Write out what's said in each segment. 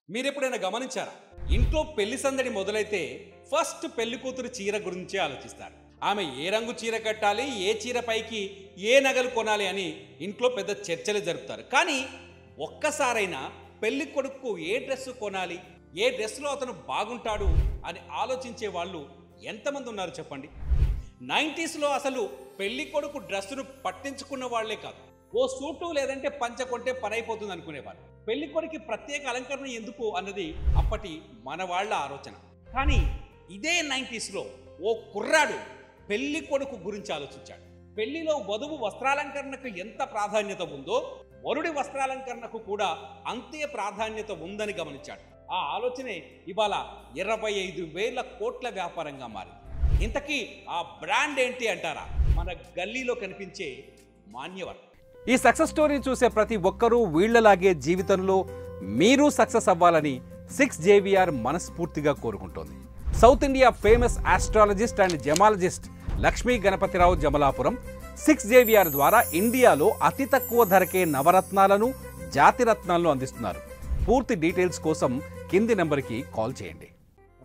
మీరెప్పుడైనా గమనించారా? ఇంట్లో పెళ్లి సందడి మొదలైతే ఫస్ట్ పెళ్లి కూతురు చీర గురించే ఆలోచిస్తారు. ఆమె ఏ రంగు చీర కట్టాలి, ఏ చీర పైకి ఏ నగలు కొనాలి అని ఇంట్లో పెద్ద చర్చలు జరుపుతారు. కానీ ఒక్కసారైనా పెళ్లి కొడుకు ఏ డ్రెస్ కొనాలి, ఏ డ్రెస్లో అతను బాగుంటాడు అని ఆలోచించే వాళ్ళు ఎంతమంది ఉన్నారు చెప్పండి. 90స్లో అసలు పెళ్లి కొడుకు డ్రెస్సును పట్టించుకున్న వాళ్లే కాదు. ఓ సూటు లేదంటే పంచ కొంటే పని అయిపోతుంది అనుకునేవారు. పెళ్లి కొడుకు ప్రత్యేక అలంకరణ ఎందుకు అన్నది అప్పటి మన వాళ్ళ ఆలోచన. కానీ ఇదే 90స్లో ఓ కుర్రాడు పెళ్లి కొడుకు గురించి ఆలోచించాడు. పెళ్లిలో వధువు వస్త్రాలంకరణకు ఎంత ప్రాధాన్యత ఉందో వరుడి వస్త్రాలంకరణకు కూడా అంతే ప్రాధాన్యత ఉందని గమనించాడు. ఆ ఆలోచనే ఇవాళ 25,000 కోట్ల వ్యాపారంగా మారింది. ఇంతకీ ఆ బ్రాండ్ ఏంటి అంటారా? మన గల్లీలో కనిపించే మాన్యవర్. ఈ సక్సెస్ స్టోరీని చూసే ప్రతి ఒక్కరూ వీళ్లలాగే జీవితంలో మీరు సక్సెస్ అవ్వాలని 6JVR మనస్ఫూర్తిగా కోరుకుంటోంది. South India famous astrologist and gemologist Lakshmi Ganapathirao Jamalapuram 6JVR ద్వారా ఇండియాలో అతి తక్కువ ధరకే నవరత్నాలను, జాతిరత్నాలను అందిస్తున్నారు. పూర్తి డీటెయిల్స్ కోసం కింది నెంబర్కి కాల్ చేయండి.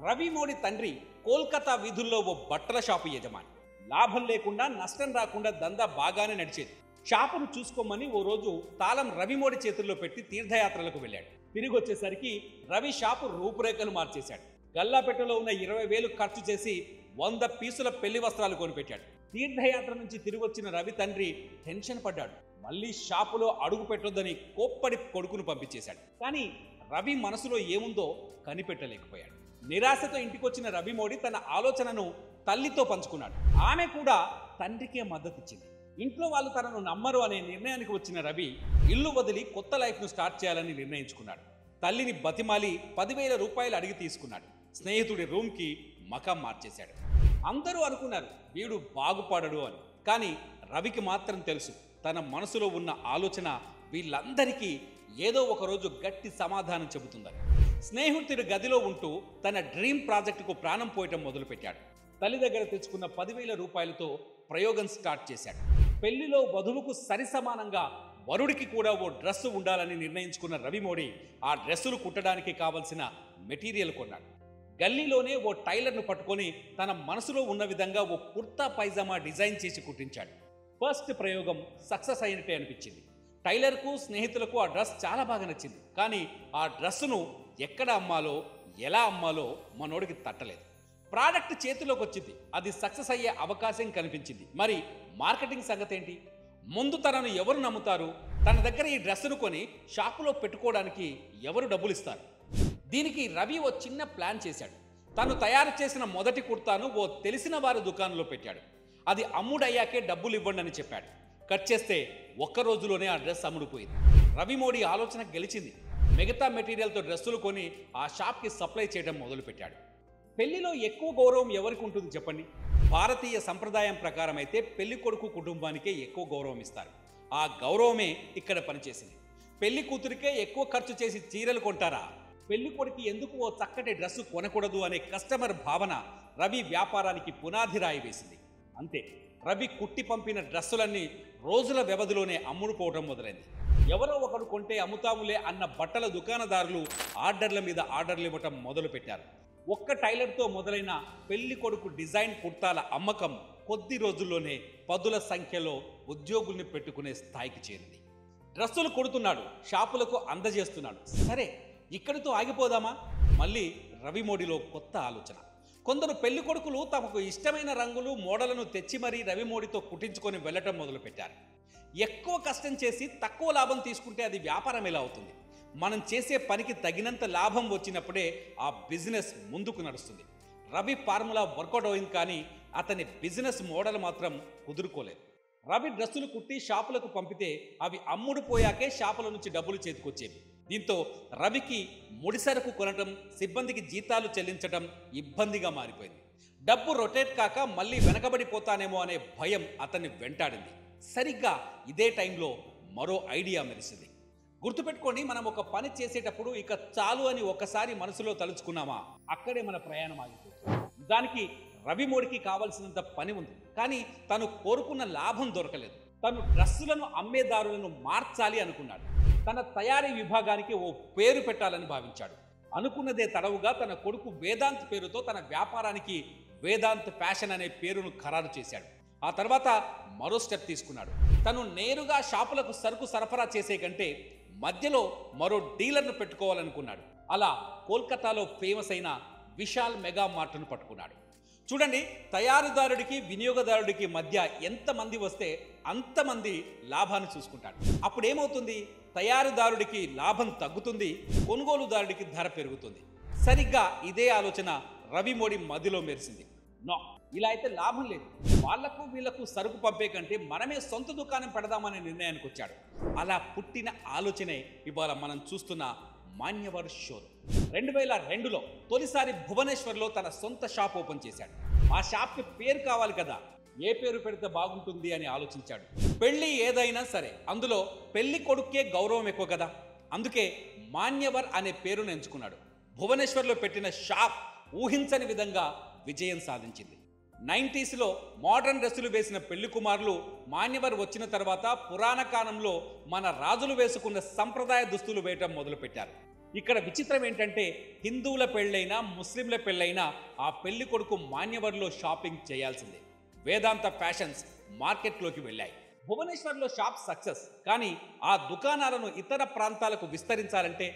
రవి మోడీ తండ్రి కోల్కతా వీధుల్లో ఓ బట్టల షాపు యజమాని. లాభం లేకుండా, నష్టం రాకుండా దందా బాగానే నడిచేది. షాపును చూసుకోమని ఓ రోజు తాళం రవి మోడీ చేతుల్లో పెట్టి తీర్థయాత్రలకు వెళ్ళాడు. తిరిగి వచ్చేసరికి రవి షాపు రూపురేఖలు మార్చేశాడు. గల్లాపెట్టలో ఉన్న 20,000 ఖర్చు చేసి 100 పీసుల పెళ్లి వస్త్రాలు కొనిపెట్టాడు. తీర్థయాత్ర నుంచి తిరిగి వచ్చిన రవి తండ్రి టెన్షన్ పడ్డాడు. మళ్ళీ షాపులో అడుగు పెట్టొద్దని కోప్పడి కొడుకును పంపించేశాడు. కానీ రవి మనసులో ఏముందో కనిపెట్టలేకపోయాడు. నిరాశతో ఇంటికొచ్చిన రవి మోడీ తన ఆలోచనను తల్లితో పంచుకున్నాడు. ఆమె కూడా తండ్రికే మద్దతిచ్చింది. ఇంట్లో వాళ్ళు తనను నమ్మరు అనే నిర్ణయానికి వచ్చిన రవి ఇల్లు వదిలి కొత్త లైఫ్ను స్టార్ట్ చేయాలని నిర్ణయించుకున్నాడు. తల్లిని బతిమాలి 10,000 రూపాయలు అడిగి తీసుకున్నాడు. స్నేహితుడి రూమ్కి మకాం మార్చేశాడు. అందరూ అనుకున్నారు వీడు బాగుపడడు అని. కానీ రవికి మాత్రం తెలుసు తన మనసులో ఉన్న ఆలోచన వీళ్ళందరికీ ఏదో ఒకరోజు గట్టి సమాధానం చెబుతుందని. స్నేహితుడి గదిలో ఉంటూ తన డ్రీమ్ ప్రాజెక్టుకు ప్రాణం పోయటం మొదలుపెట్టాడు. తల్లి దగ్గర తెచ్చుకున్న 10,000 రూపాయలతో ప్రయోగం స్టార్ట్ చేశాడు. పెళ్లిలో వధువుకు సరిసమానంగా వరుడికి కూడా ఓ డ్రెస్సు ఉండాలని నిర్ణయించుకున్న రవి మోడీ ఆ డ్రెస్సులు కుట్టడానికి కావలసిన మెటీరియల్ కొన్నాడు. గల్లీలోనే ఓ టైలర్ను పట్టుకొని తన మనసులో ఉన్న విధంగా ఓ కుర్తా పైజామా డిజైన్ చేసి కుట్టించాడు. ఫస్ట్ ప్రయోగం సక్సెస్ అయినట్టే అనిపించింది. టైలర్కు, స్నేహితులకు ఆ డ్రెస్ చాలా బాగా నచ్చింది. కానీ ఆ డ్రెస్సును ఎక్కడ అమ్మాలో, ఎలా అమ్మాలో మనోడికి తట్టలేదు. ప్రోడక్ట్ చేతిలోకి వచ్చింది. అది సక్సెస్ అయ్యే అవకాశం కనిపించింది. మరి మార్కెటింగ్ సంగతి ఏంటి? ముందు తనను ఎవరు నమ్ముతారు? తన దగ్గర ఈ డ్రెస్సును కొని షాపులో పెట్టుకోవడానికి ఎవరు డబ్బులు ఇస్తారు? దీనికి రవి ఓ చిన్న ప్లాన్ చేశాడు. తను తయారు చేసిన మొదటి కుర్తాను ఓ తెలిసిన వారి దుకాణంలో పెట్టాడు. అది అమ్ముడయ్యాకే డబ్బులు ఇవ్వండి అని చెప్పాడు. కట్ చేస్తే ఒక్క రోజులోనే ఆ డ్రెస్ అమ్ముడుపోయింది. రవి మోడీ ఆలోచన గెలిచింది. మిగతా మెటీరియల్తో డ్రెస్సులు కొని ఆ షాప్కి సప్లై చేయడం మొదలుపెట్టాడు. పెళ్లిలో ఎక్కువ గౌరవం ఎవరికి ఉంటుంది చెప్పండి? భారతీయ సంప్రదాయం ప్రకారం అయితే పెళ్లి కొడుకు కుటుంబానికే ఎక్కువ గౌరవం ఇస్తారు. ఆ గౌరవమే ఇక్కడ పనిచేసింది. పెళ్లి కూతురికే ఎక్కువ ఖర్చు చేసి చీరలు కొంటారా? పెళ్లి కొడుకు ఎందుకు ఓ చక్కటి డ్రెస్సు కొనకూడదు అనే కస్టమర్ భావన రవి వ్యాపారానికి పునాది రాయి వేసింది. అంతే, రవి కుట్టి పంపిన డ్రెస్సులన్నీ రోజుల వ్యవధిలోనే అమ్ముడుపోవడం మొదలైంది. ఎవరో ఒకరు కొంటే అమ్ముతాములే అన్న బట్టల దుకాణదారులు ఆర్డర్ల మీద ఆర్డర్లు ఇవ్వటం మొదలుపెట్టారు. ఒక్క టైలర్తో మొదలైన పెళ్లి కొడుకు డిజైన్ కుర్తాల అమ్మకం కొద్ది రోజుల్లోనే 10ల సంఖ్యలో ఉద్యోగుల్ని పెట్టుకునే స్థాయికి చేరింది. డ్రెస్సులు కుడుతున్నాడు, షాపులకు అందజేస్తున్నాడు. సరే, ఇక్కడితో ఆగిపోదామా? మళ్ళీ రవి మోడీలో కొత్త ఆలోచన. కొందరు పెళ్లి కొడుకులు తమకు ఇష్టమైన రంగులు, మోడలను తెచ్చి మరీ రవి మోడీతో కుట్టించుకొని వెళ్ళటం మొదలుపెట్టారు. ఎక్కువ కష్టం చేసి తక్కువ లాభం తీసుకుంటే అది వ్యాపారం ఎలా అవుతుంది? మనం చేసే పనికి తగినంత లాభం వచ్చినప్పుడే ఆ బిజినెస్ ముందుకు నడుస్తుంది. రవి ఫార్ములా వర్కౌట్ అయింది. కానీ అతని బిజినెస్ మోడల్ మాత్రం కుదురుకోలేదు. రవి డ్రెస్సులు కుట్టి షాపులకు పంపితే అవి అమ్ముడుపోయాకే షాపుల నుంచి డబ్బులు చేతికొచ్చేవి. దీంతో రవికి ముడిసరకు కొనటం, సిబ్బందికి జీతాలు చెల్లించడం ఇబ్బందిగా మారిపోయింది. డబ్బు రొటేట్ కాక మళ్ళీ వెనకబడిపోతానేమో అనే భయం అతన్ని వెంటాడింది. సరిగ్గా ఇదే టైంలో మరో ఐడియా మెరిసింది. గుర్తుపెట్టుకోండి, మనం ఒక పని చేసేటప్పుడు ఇక చాలు అని ఒకసారి మనసులో తలుచుకున్నామా, అక్కడే మన ప్రయాణం ఆగిపోతుంది. దానికి రవి మోడీకి కావాల్సినంత పని ఉంది. కానీ తను కోరుకున్న లాభం దొరకలేదు. తను డ్రెస్సులను అమ్మేదారులను మార్చాలి అనుకున్నాడు. తన తయారీ విభాగానికి ఓ పేరు పెట్టాలని భావించాడు. అనుకున్నదే తడవుగా తన కొడుకు వేదాంత్ పేరుతో తన వ్యాపారానికి వేదాంత్ ఫ్యాషన్ అనే పేరును ఖరారు చేశాడు. ఆ తర్వాత మరో స్టెప్ తీసుకున్నాడు. తను నేరుగా షాపులకు సరుకు సరఫరా చేసే కంటే మధ్యలో మరో డీలర్ను పెట్టుకోవాలనుకున్నాడు. అలా కోల్కతాలో ఫేమస్ అయిన విశాల్ మెగా మార్ట్ను పట్టుకున్నాడు. చూడండి, తయారీదారుడికి వినియోగదారుడికి మధ్య ఎంతమంది వస్తే అంతమంది లాభాన్ని చూసుకుంటాడు. అప్పుడు ఏమవుతుంది? తయారీదారుడికి లాభం తగ్గుతుంది, కొనుగోలుదారుడికి ధర పెరుగుతుంది. సరిగ్గా ఇదే ఆలోచన రవి మోడీ మదిలో మెరిసింది. నో, ఇలా అయితే లాభం లేదు, వాళ్లకు వీళ్లకు సరుకు పంపే కంటే మనమే సొంత దుకాణం పెడదామనే నిర్ణయానికి వచ్చాడు. అలా పుట్టిన ఆలోచనే ఇవాళ మనం చూస్తున్న మాన్యవర్ షోరూమ్. 2002లో తొలిసారి భువనేశ్వర్లో తన సొంత షాప్ ఓపెన్ చేశాడు. ఆ షాప్కి పేరు కావాలి కదా, ఏ పేరు పెడితే బాగుంటుంది అని ఆలోచించాడు. పెళ్లి ఏదైనా సరే అందులో పెళ్లి కొడుకే గౌరవం ఎక్కువ కదా, అందుకే మాన్యవర్ అనే పేరును ఎంచుకున్నాడు. భువనేశ్వర్లో పెట్టిన షాప్ ఊహించని విధంగా విజయం సాధించింది. 90స్లో మోడర్న్ డ్రెస్సులు వేసిన పెళ్లి కుమారులు మాన్యవర్ వచ్చిన తర్వాత పురాణ కాలంలో మన రాజులు వేసుకున్న సంప్రదాయ దుస్తులు వేయటం మొదలుపెట్టారు. ఇక్కడ విచిత్రం ఏంటంటే హిందువుల పెళ్ళైనా ముస్లింల పెళ్ళైనా ఆ పెళ్లి కొడుకు మాన్యవర్లో షాపింగ్ చేయాల్సిందే. వేదాంత ఫ్యాషన్స్ మార్కెట్లోకి వెళ్ళాయి. భువనేశ్వర్లో షాప్ సక్సెస్, కానీ ఆ దుకాణాలను ఇతర ప్రాంతాలకు విస్తరించాలంటే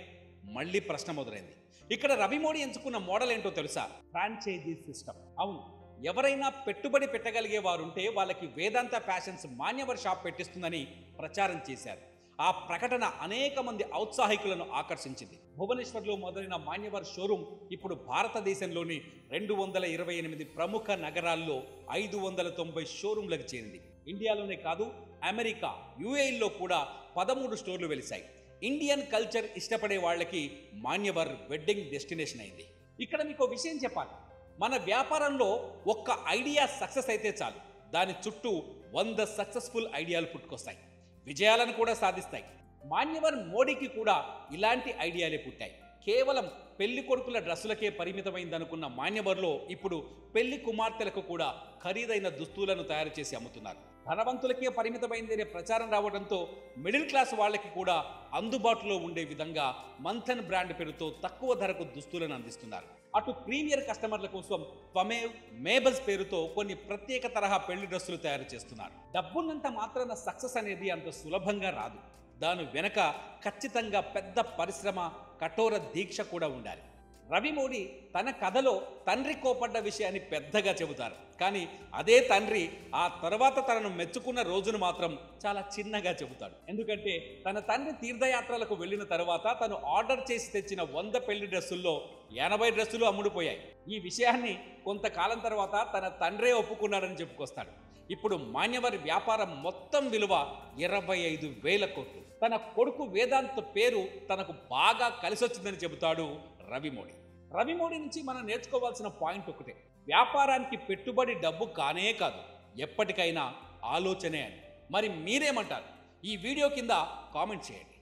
మళ్ళీ ప్రశ్న మొదలైంది. ఇక్కడ రవి మోడీ ఎంచుకున్న మోడల్ ఏంటో తెలుసా? Franchise system. అవును, ఎవరైనా పెట్టుబడి పెట్టగలిగే వారుంటే వాళ్ళకి వేదాంత ఫ్యాషన్స్ మాన్యవర్ షాప్ పెట్టిస్తుందని ప్రచారం చేశారు. ఆ ప్రకటన అనేక మంది ఔత్సాహికులను ఆకర్షించింది. భువనేశ్వర్లో మొదలైన మాన్యవర్ షోరూమ్ ఇప్పుడు భారతదేశంలోని 228 ప్రముఖ నగరాల్లో 590 షోరూంలకు చేరింది. ఇండియాలోనే కాదు, అమెరికా, యుఏఈలో కూడా 13 స్టోర్లు వెలిశాయి. ఇండియన్ కల్చర్ ఇష్టపడే వాళ్ళకి మాన్యవర్ వెడ్డింగ్ డెస్టినేషన్ అయింది. ఇక్కడ మీకు విషయం చెప్పాలి, మన వ్యాపారంలో ఒక్క ఐడియా సక్సెస్ అయితే చాలు, దాని చుట్టూ 100 సక్సెస్ఫుల్ ఐడియాలు పుట్టుకొస్తాయి, విజయాలను కూడా సాధిస్తాయి. మాన్యవర్ మోడీకి కూడా ఇలాంటి ఐడియాలే పుట్టాయి. కేవలం పెళ్లి కొడుకుల డ్రెస్సులకే పరిమితమైందనుకున్న మాన్యవర్లో ఇప్పుడు పెళ్లి కుమార్తెలకు కూడా ఖరీదైన దుస్తులను తయారు చేసి అమ్ముతున్నారు. ధనవంతులకే పరిమితమైందనే ప్రచారం రావడంతో మిడిల్ క్లాస్ వాళ్ళకి కూడా అందుబాటులో ఉండే విధంగా మంథన్ బ్రాండ్ పేరుతో తక్కువ ధరకు దుస్తులను అందిస్తున్నారు. అటు ప్రీమియర్ కస్టమర్ల కోసం త్వమేవ్, మేబల్స్ పేరుతో కొన్ని ప్రత్యేక తరహా పెళ్లి డ్రెస్సులు తయారు చేస్తున్నారు. డబ్బున్నంత మాత్రాన సక్సెస్ అనేది అంత సులభంగా రాదు. దాని వెనక ఖచ్చితంగా పెద్ద పరిశ్రమ, కఠోర దీక్ష కూడా ఉండాలి. రవి మోడీ తన కథలో తండ్రి కోపడ్డ విషయాన్ని పెద్దగా చెబుతారు, కానీ అదే తండ్రి ఆ తర్వాత తనను మెచ్చుకున్న రోజును మాత్రం చాలా చిన్నగా చెబుతాడు. ఎందుకంటే తన తండ్రి తీర్థయాత్రలకు వెళ్ళిన తర్వాత తను ఆర్డర్ చేసి తెచ్చిన 100 పెళ్లి డ్రెస్సుల్లో 80 డ్రెస్సులు అమ్ముడుపోయాయి. ఈ విషయాన్ని కొంతకాలం తర్వాత తన తండ్రే ఒప్పుకున్నాడని చెప్పుకొస్తాడు. ఇప్పుడు మాన్యవర్ వ్యాపారం మొత్తం విలువ 25,000 కోట్లు. తన కొడుకు వేదాంత్ పేరు తనకు బాగా కలిసొచ్చిందని చెబుతాడు రవి మోడీ. రవి మోడీ నుంచి మనం నేర్చుకోవాల్సిన పాయింట్ ఒకటే, వ్యాపారానికి పెట్టుబడి డబ్బు కానే కాదు, ఎప్పటికైనా ఆలోచనే అని. మరి మీరేమంటారు? ఈ వీడియో కింద కామెంట్ చేయండి.